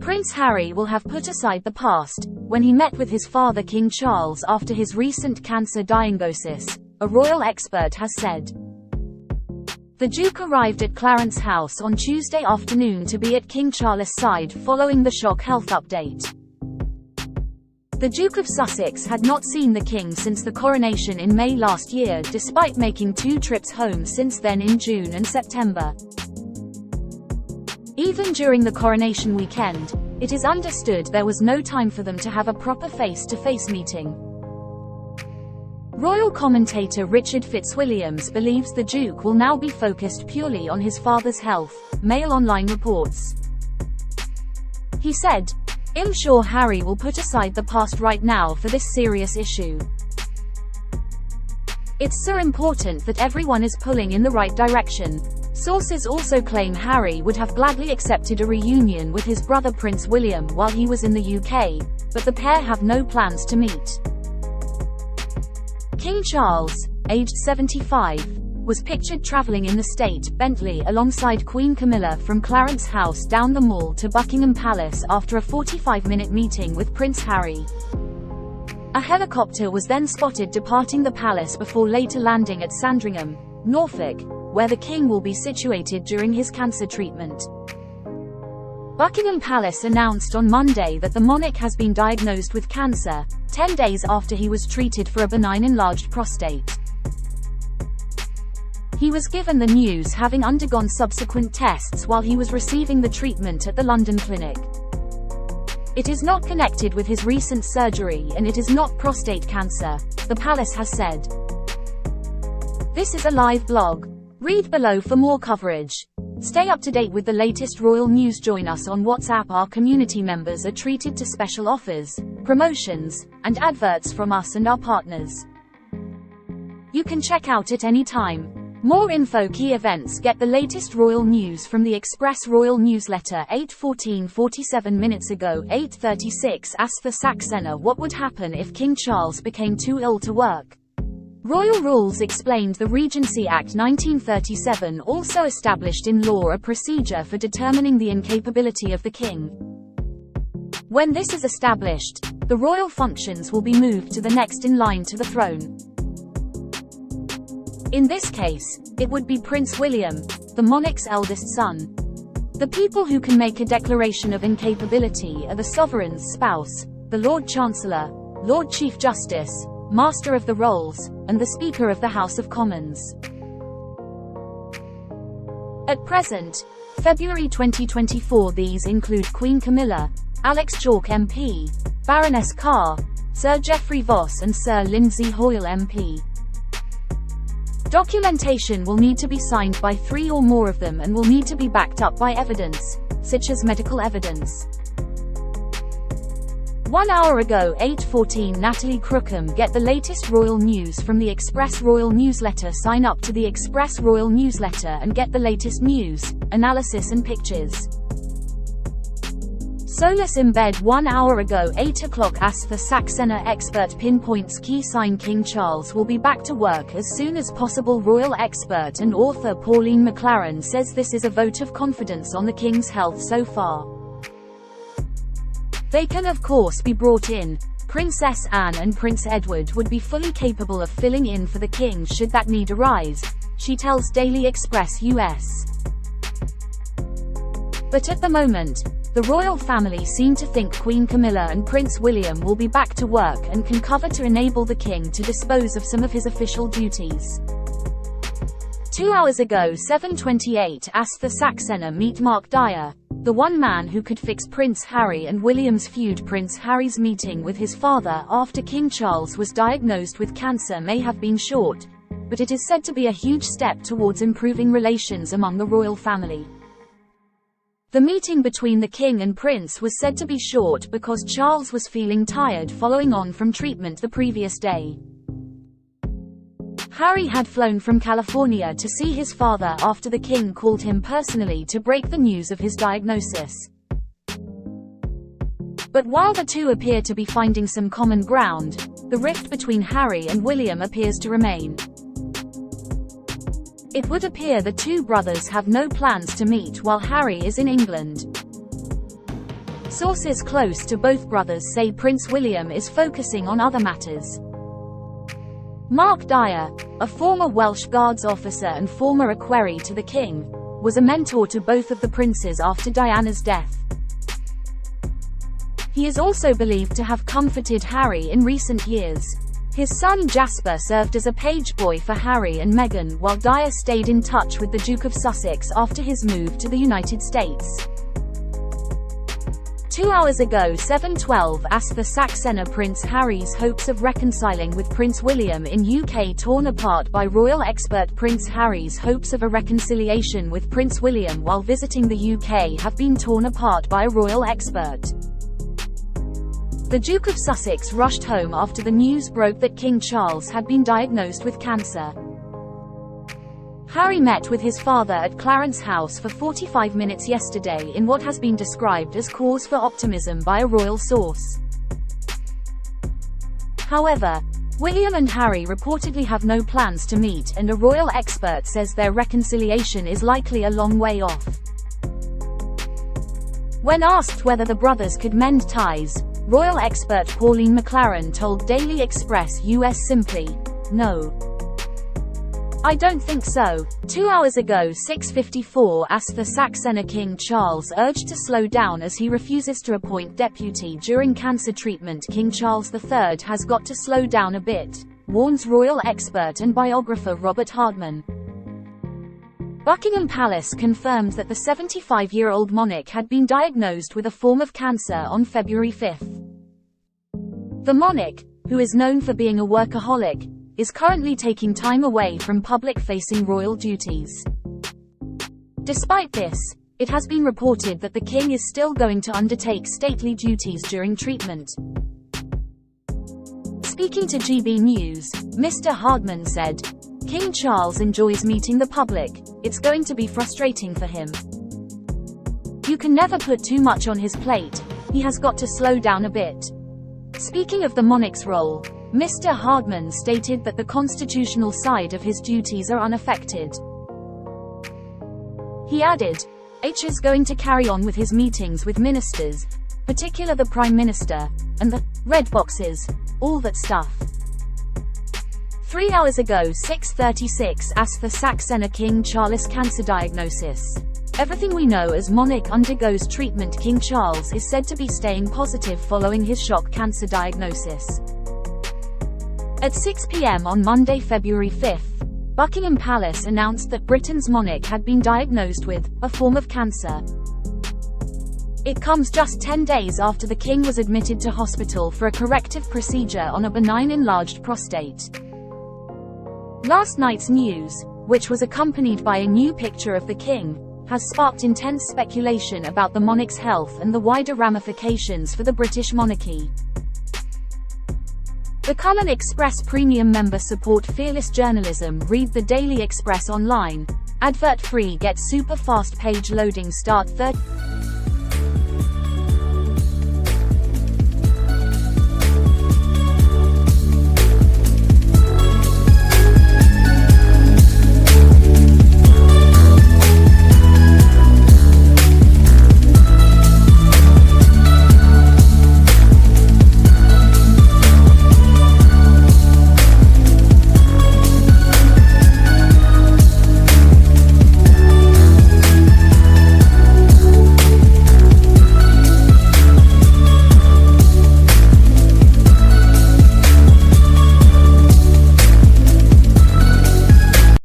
Prince Harry will have put aside the past, when he met with his father King Charles after his recent cancer diagnosis, a royal expert has said. The Duke arrived at Clarence House on Tuesday afternoon to be at King Charles' side following the shock health update. The Duke of Sussex had not seen the King since the coronation in May last year, despite making 2 trips home since then in June and September. Even during the coronation weekend, it is understood there was no time for them to have a proper face-to-face meeting. Royal commentator Richard Fitzwilliams believes the Duke will now be focused purely on his father's health, Mail Online reports. He said, "I'm sure Harry will put aside the past right now for this serious issue. It's so important that everyone is pulling in the right direction." Sources also claim Harry would have gladly accepted a reunion with his brother Prince William while he was in the UK, but the pair have no plans to meet. King Charles, aged 75, was pictured travelling in the state Bentley alongside Queen Camilla from Clarence House down the Mall to Buckingham Palace after a 45-minute meeting with Prince Harry. A helicopter was then spotted departing the palace before later landing at Sandringham, Norfolk, where the King will be situated during his cancer treatment. Buckingham Palace announced on Monday that the monarch has been diagnosed with cancer, 10 days after he was treated for a benign enlarged prostate. He was given the news having undergone subsequent tests while he was receiving the treatment at the London clinic. It is not connected with his recent surgery and it is not prostate cancer, the palace has said. This is a live blog. Read below for more coverage. Stay up to date with the latest royal news. Join us on WhatsApp. Our community members are treated to special offers, promotions, and adverts from us and our partners. You can check out at any time. More info, key events. Get the latest royal news from the Express Royal Newsletter. 8:47 minutes ago. 8:36. Ask the Saxena what would happen if King Charles became too ill to work. Royal rules explained. The Regency Act 1937 also established in law a procedure for determining the incapability of the king. When this is established, the royal functions will be moved to the next in line to the throne. In this case, it would be Prince William, the monarch's eldest son. The people who can make a declaration of incapability are the sovereign's spouse, the Lord Chancellor, Lord Chief Justice, Master of the Rolls, and the Speaker of the House of Commons. At present, February 2024, these include Queen Camilla, Alex Chalk MP, Baroness Carr, Sir Geoffrey Voss and Sir Lindsay Hoyle MP. Documentation will need to be signed by 3 or more of them and will need to be backed up by evidence, such as medical evidence. 1 hour ago. 8:14. Natalie Crookham. Get the latest royal news from the Express Royal Newsletter. Sign up to the Express Royal Newsletter and get the latest news, analysis and pictures. Solus Embed. 1 hour ago. 8 o'clock. Ask the Saxena expert pinpoints key sign King Charles will be back to work as soon as possible. Royal expert and author Pauline McLaren says this is a vote of confidence on the King's health so far. They can of course be brought in. Princess Anne and Prince Edward would be fully capable of filling in for the King should that need arise, she tells Daily Express US. But at the moment, the royal family seem to think Queen Camilla and Prince William will be back to work and can cover to enable the King to dispose of some of his official duties. 2 hours ago. 7:28. Ask the Saxena meet Mark Dyer, the one man who could fix Prince Harry and William's feud. Prince Harry's meeting with his father after King Charles was diagnosed with cancer may have been short, but it is said to be a huge step towards improving relations among the royal family. The meeting between the King and Prince was said to be short because Charles was feeling tired following on from treatment the previous day. Harry had flown from California to see his father after the King called him personally to break the news of his diagnosis. But while the two appear to be finding some common ground, the rift between Harry and William appears to remain. It would appear the two brothers have no plans to meet while Harry is in England. Sources close to both brothers say Prince William is focusing on other matters. Mark Dyer, a former Welsh Guards officer and former equerry to the king, was a mentor to both of the princes after Diana's death. He is also believed to have comforted Harry in recent years. His son Jasper served as a page boy for Harry and Meghan, while Dyer stayed in touch with the Duke of Sussex after his move to the United States. 2 hours ago 7:12 asked the Saxena Prince Harry's hopes of reconciling with Prince William in UK torn apart by royal expert. Prince Harry's hopes of a reconciliation with Prince William while visiting the UK have been torn apart by a royal expert. The Duke of Sussex rushed home after the news broke that King Charles had been diagnosed with cancer. Harry met with his father at Clarence House for 45 minutes yesterday in what has been described as cause for optimism by a royal source. However, William and Harry reportedly have no plans to meet, and a royal expert says their reconciliation is likely a long way off. When asked whether the brothers could mend ties, royal expert Pauline McLaren told Daily Express US simply, "No. I don't think so." 2 hours ago 6:54 asked the Saxena King Charles urged to slow down as he refuses to appoint deputy during cancer treatment. King Charles III has got to slow down a bit, warns royal expert and biographer Robert Hardman. Buckingham Palace confirmed that the 75-year-old monarch had been diagnosed with a form of cancer on February 5. The monarch, who is known for being a workaholic, is currently taking time away from public-facing royal duties. Despite this, it has been reported that the king is still going to undertake stately duties during treatment. Speaking to GB News, Mr. Hardman said, "King Charles enjoys meeting the public. It's going to be frustrating for him. You can never put too much on his plate. He has got to slow down a bit." Speaking of the monarch's role, Mr. Hardman stated that the constitutional side of his duties are unaffected. He added, "H is going to carry on with his meetings with ministers, particularly the Prime Minister, and the red boxes, all that stuff." 3 hours ago 6:36 asked the Saxena King Charles cancer diagnosis. Everything we know as monarch undergoes treatment. King Charles is said to be staying positive following his shock cancer diagnosis. At 6 p.m. on Monday, February 5, Buckingham Palace announced that Britain's monarch had been diagnosed with a form of cancer. It comes just 10 days after the king was admitted to hospital for a corrective procedure on a benign enlarged prostate. Last night's news, which was accompanied by a new picture of the king, has sparked intense speculation about the monarch's health and the wider ramifications for the British monarchy. Become an Express Premium member. Support fearless journalism. Read the Daily Express online. Advert free. Get super fast page loading. Start 30